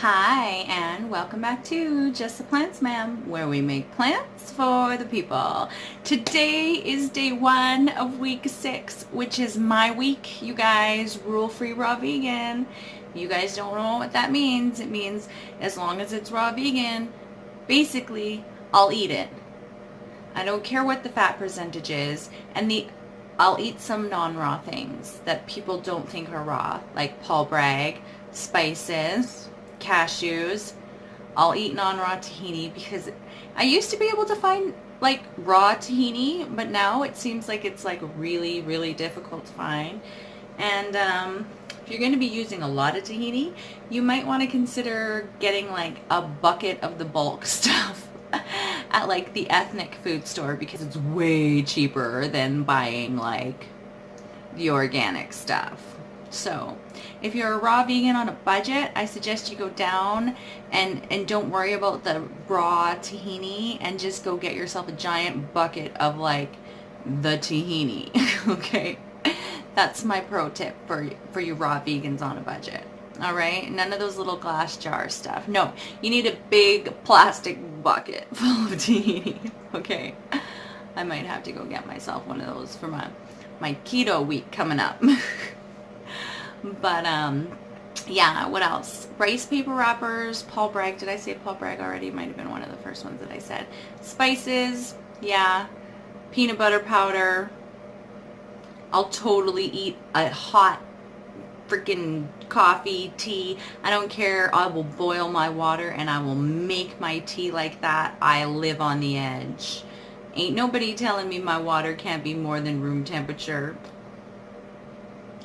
Hi, and welcome back to Just the Plants, ma'am, where we make plants for the people. Today is day 1 of week 6, which is my week, you guys. Rule-free raw vegan. You guys don't know what that means. It means as long as it's raw vegan, basically, I'll eat it. I don't care what the fat percentage is, and I'll eat some non-raw things that people don't think are raw, like Paul Bragg, spices, cashews. I'll eat non-raw tahini because I used to be able to find like raw tahini, but now it seems like it's like really, really difficult to find. And if you're going to be using a lot of tahini, you might want to consider getting like a bucket of the bulk stuff at like the ethnic food store because it's way cheaper than buying like the organic stuff. So if you're a raw vegan on a budget, I suggest you go down and don't worry about the raw tahini and just go get yourself a giant bucket of like the tahini. Okay, that's my pro tip for you raw vegans on a budget. All right, none of those little glass jar stuff. No, you need a big plastic bucket full of tahini. Okay, I might have to go get myself one of those for my keto week coming up. But yeah, what else? Rice paper wrappers, Paul Bragg. Did I say Paul Bragg already? Might have been one of the first ones that I said. Spices, yeah. Peanut butter powder. I'll totally eat a hot freaking coffee, tea. I don't care. I will boil my water and I will make my tea like that. I live on the edge. Ain't nobody telling me my water can't be more than room temperature.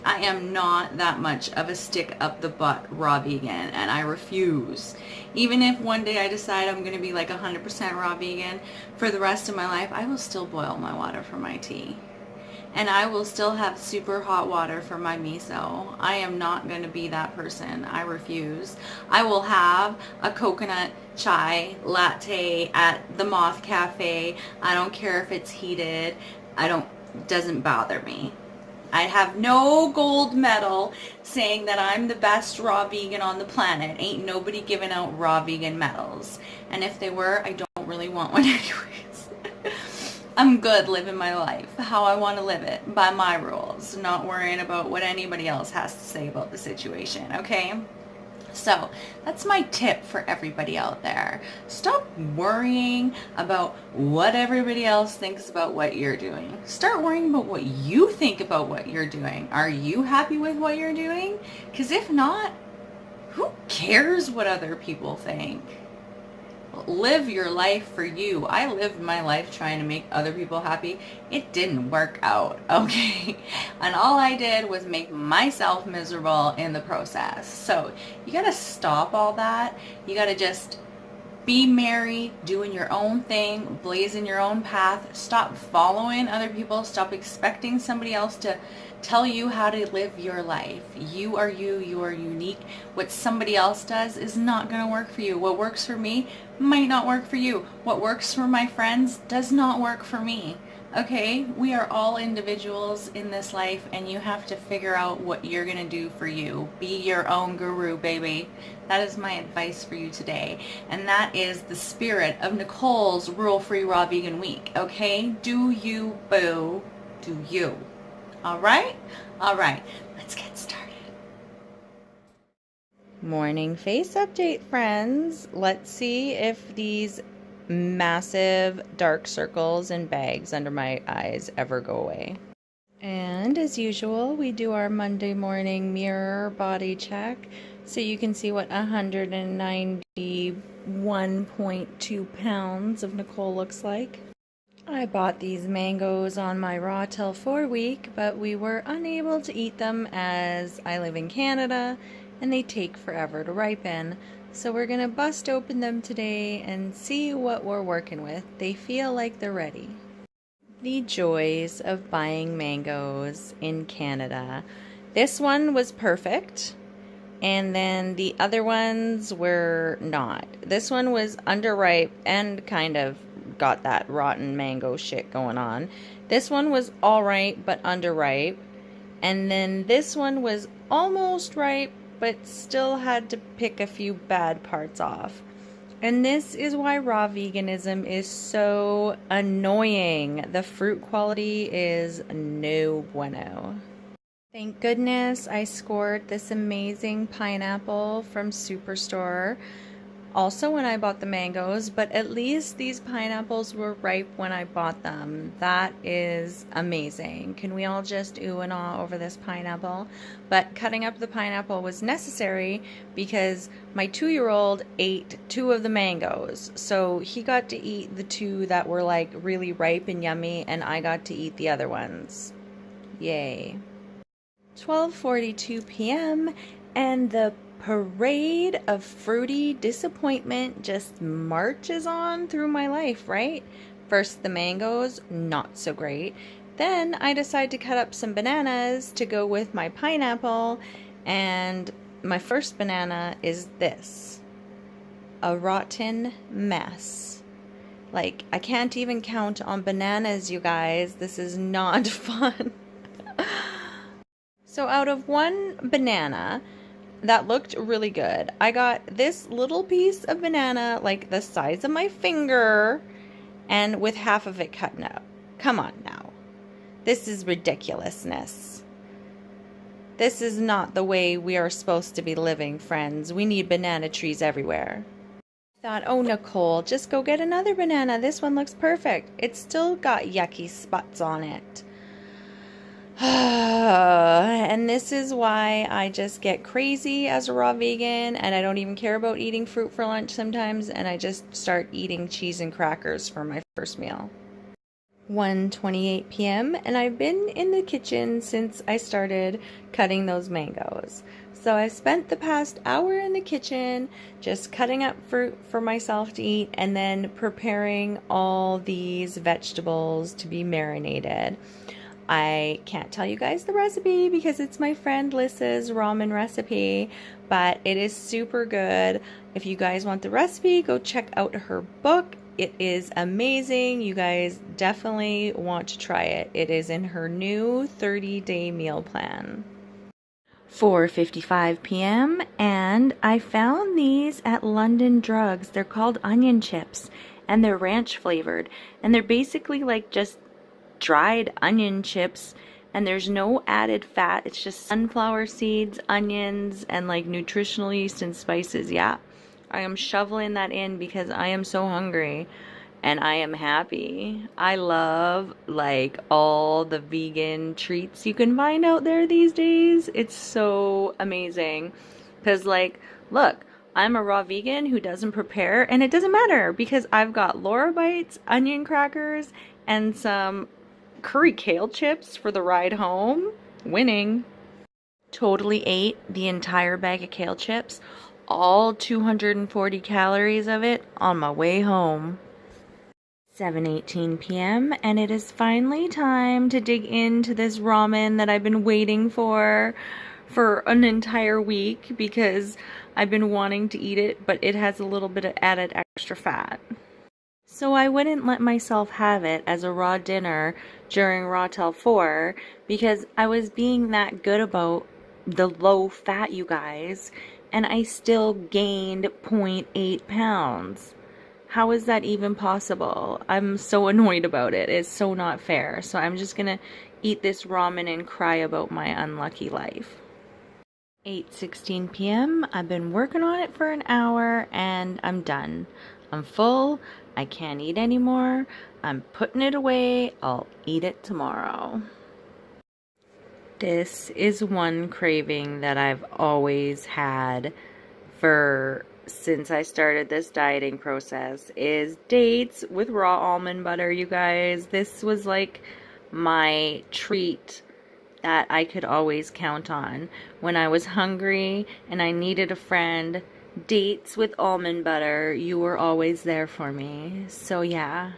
I am not that much of a stick up the butt raw vegan, and I refuse. Even if one day I decide I'm going to be like 100% raw vegan for the rest of my life, I will still boil my water for my tea. And I will still have super hot water for my miso. I am not going to be that person. I refuse. I will have a coconut chai latte at the Moth Cafe. I don't care if it's heated. It doesn't bother me. I have no gold medal saying that I'm the best raw vegan on the planet. Ain't nobody giving out raw vegan medals. And if they were, I don't really want one anyways. I'm good living my life how I want to live it by my rules, not worrying about what anybody else has to say about the situation, okay? So that's my tip for everybody out there. Stop worrying about what everybody else thinks about what you're doing. Start worrying about what you think about what you're doing. Are you happy with what you're doing? Because if not, who cares what other people think? Live your life for you. I lived my life trying to make other people happy. It didn't work out, okay? And all I did was make myself miserable in the process. So you gotta stop all that. You gotta just be merry, doing your own thing, blazing your own path. Stop following other people. Stop expecting somebody else to tell you how to live your life. You are you. You are unique. What somebody else does is not going to work for you. What works for me might not work for you. What works for my friends does not work for me. Okay, we are all individuals in this life, and you have to figure out what you're going to do for you. Be your own guru, baby. That is my advice for you today. And that is the spirit of Nicole's Rule-Free Raw Vegan Week. Okay, do you, boo. Do you. All right? All right, let's get started. Morning face update, friends. Let's see if these massive dark circles and bags under my eyes ever go away. And as usual, we do our Monday morning mirror body check so you can see what 191.2 pounds of Nicole looks like. I bought these mangoes on my Raw Till 4 week, but we were unable to eat them as I live in Canada and they take forever to ripen. So we're going to bust open them today and see what we're working with. They feel like they're ready. The joys of buying mangoes in Canada. This one was perfect, and then the other ones were not. This one was underripe and kind of got that rotten mango shit going on. This one was alright but underripe. And then this one was almost ripe but still had to pick a few bad parts off. And this is why raw veganism is so annoying. The fruit quality is no bueno. Thank goodness I scored this amazing pineapple from Superstore. Also when I bought the mangoes, but at least these pineapples were ripe when I bought them. That is amazing. Can we all just ooh and ah over this pineapple? But cutting up the pineapple was necessary because my 2-year-old ate 2 of the mangoes. So he got to eat the 2 that were like really ripe and yummy, and I got to eat the other ones. Yay. 12:42 p.m. and the parade of fruity disappointment just marches on through my life, right? First the mangoes, not so great. Then I decide to cut up some bananas to go with my pineapple, and my first banana is this. A rotten mess. Like, I can't even count on bananas, you guys. This is not fun. So out of 1 banana that looked really good, I got this little piece of banana like the size of my finger and with half of it cut out. Come on now. This is ridiculousness. This is not the way we are supposed to be living, friends. We need banana trees everywhere. I thought, oh, Nicole, just go get another banana. This one looks perfect. It's still got yucky spots on it. And this is why I just get crazy as a raw vegan, and I don't even care about eating fruit for lunch sometimes, and I just start eating cheese and crackers for my first meal. 1:28 p.m. and I've been in the kitchen since I started cutting those mangoes. So I've spent the past hour in the kitchen just cutting up fruit for myself to eat and then preparing all these vegetables to be marinated. I can't tell you guys the recipe because it's my friend Lissa's ramen recipe, but it is super good. If you guys want the recipe, go check out her book. It is amazing. You guys definitely want to try it. It is in her new 30-day meal plan. 4:55 p.m. and I found these at London Drugs. They're called onion chips and they're ranch flavored, and they're basically like just dried onion chips, and there's no added fat. It's just sunflower seeds, onions, and like nutritional yeast and spices. Yeah, I am shoveling that in because I am so hungry and I am happy. I love like all the vegan treats you can find out there these days. It's so amazing because like, look, I'm a raw vegan who doesn't prepare, and it doesn't matter because I've got Laura Bites, onion crackers, and some curry kale chips for the ride home. Winning. Totally ate the entire bag of kale chips, all 240 calories of it, on my way home. 7:18 p.m. and it is finally time to dig into this ramen that I've been waiting for an entire week because I've been wanting to eat it, but it has a little bit of added extra fat. So I wouldn't let myself have it as a raw dinner during Rawtel 4 because I was being that good about the low fat, you guys, and I still gained 0.8 pounds. How is that even possible? I'm so annoyed about it. It's so not fair. So I'm just gonna eat this ramen and cry about my unlucky life. 8:16 p.m. I've been working on it for an hour and I'm done. I'm full. I can't eat anymore. I'm putting it away. I'll eat it tomorrow. This is one craving that I've always had since I started this dieting process, is dates with raw almond butter, you guys. This was like my treat that I could always count on. When I was hungry and I needed a friend, dates with almond butter, you were always there for me. So yeah,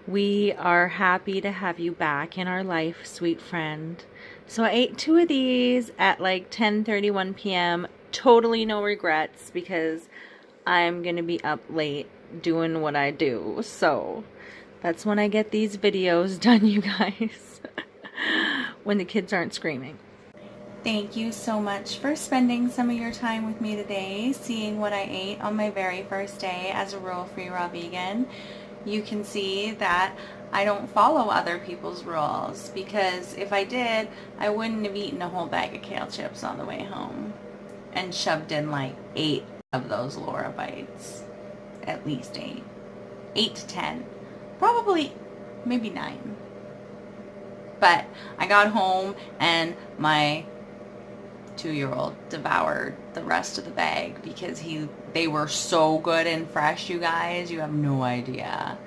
we are happy to have you back in our life, sweet friend. So I ate 2 of these at like 10:31 p.m. Totally no regrets because I'm gonna be up late doing what I do. So that's when I get these videos done, you guys. When the kids aren't screaming. Thank you so much for spending some of your time with me today, seeing what I ate on my very first day as a rural-free raw vegan. You can see that I don't follow other people's rules, because if I did, I wouldn't have eaten a whole bag of kale chips on the way home and shoved in like 8 of those Laura bites. At least 8. 8 to 10. Probably, maybe 9. But I got home and my 2-year-old devoured the rest of the bag because they were so good and fresh, you guys. You have no idea.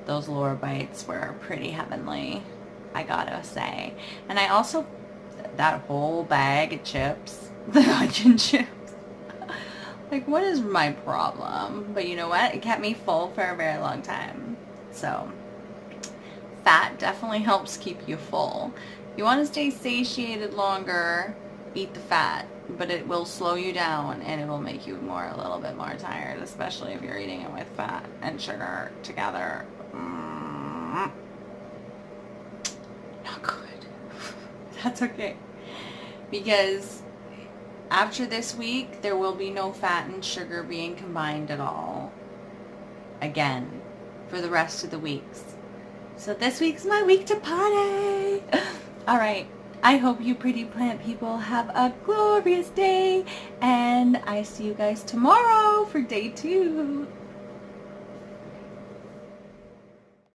Those Laura bites were pretty heavenly, I gotta say. And I also, that whole bag of chips, the onion chips, like, what is my problem? But you know what? It kept me full for a very long time. So, fat definitely helps keep you full. You want to stay satiated longer, eat the fat, but it will slow you down and it will make you a little bit more tired, especially if you're eating it with fat and sugar together. Not good. That's okay, because after this week there will be no fat and sugar being combined at all again for the rest of the weeks. So this week's my week to party. All right. I hope you pretty plant people have a glorious day, and I see you guys tomorrow for day 2.